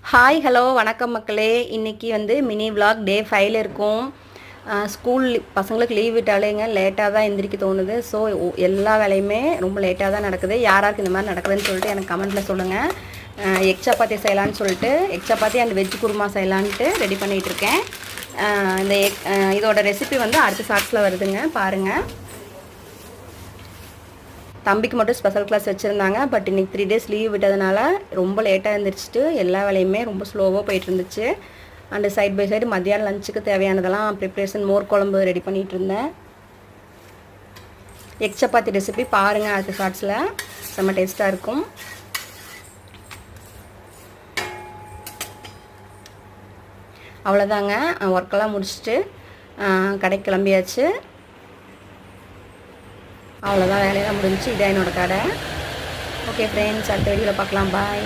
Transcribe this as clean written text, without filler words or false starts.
Hi hello வணக்கம் மக்களே. இன்றைக்கி வந்து மினி விலாக் டே 5 இருக்கும். ஸ்கூல் பசங்களுக்கு லீவ் விட்டாலேங்க லேட்டாக தான் எந்திரிக்க தோணுது. ஸோ எல்லா வேலையுமே ரொம்ப லேட்டாக தான் நடக்குது. யாராருக்கு இந்த மாதிரி நடக்குதுன்னு சொல்லிட்டு எனக்கு கமெண்ட்டில் சொல்லுங்கள். எக் சப்பாத்தி செய்யலான்னு சொல்லிட்டு egg chapati and veg kurma செய்யலான்ட்டு ரெடி பண்ணிகிட்ருக்கேன். இந்த இதோட ரெசிபி வந்து அடுத்த ஷார்ட்ஸில் வருதுங்க, பாருங்கள். தம்பிக்கு மட்டும் ஸ்பெஷல் கிளாஸ் வச்சுருந்தாங்க. பட் இன்றைக்கி 3 days லீவ் விட்டதுனால ரொம்ப லேட்டாக எழுந்திரிச்சிட்டு எல்லா வேலையுமே ரொம்ப ஸ்லோவாக போயிட்டு இருந்துச்சு. அண்டு சைட் பை சைடு மத்தியானம் லஞ்சுக்கு தேவையானதெல்லாம் ப்ரிப்ரேஷன் மோர் குழம்பு ரெடி பண்ணிகிட்டு இருந்தேன். எக் சப்பாத்தி ரெசிபி பாருங்கள் அடுத்த ஷார்ட்ஸில், செம்ம டேஸ்ட்டாக இருக்கும். அவ்வளோதாங்க, ஒர்க்கெல்லாம் முடிச்சுட்டு கடைக்கு கிளம்பியாச்சு. அவ்வளோதான், வேலையெல்லாம் முடிஞ்சிச்சு. இதான் என்னோடய கடை. ஓகே ஃப்ரெண்ட்ஸ், அடுத்த வீடியோவில் பார்க்கலாம். பாய்.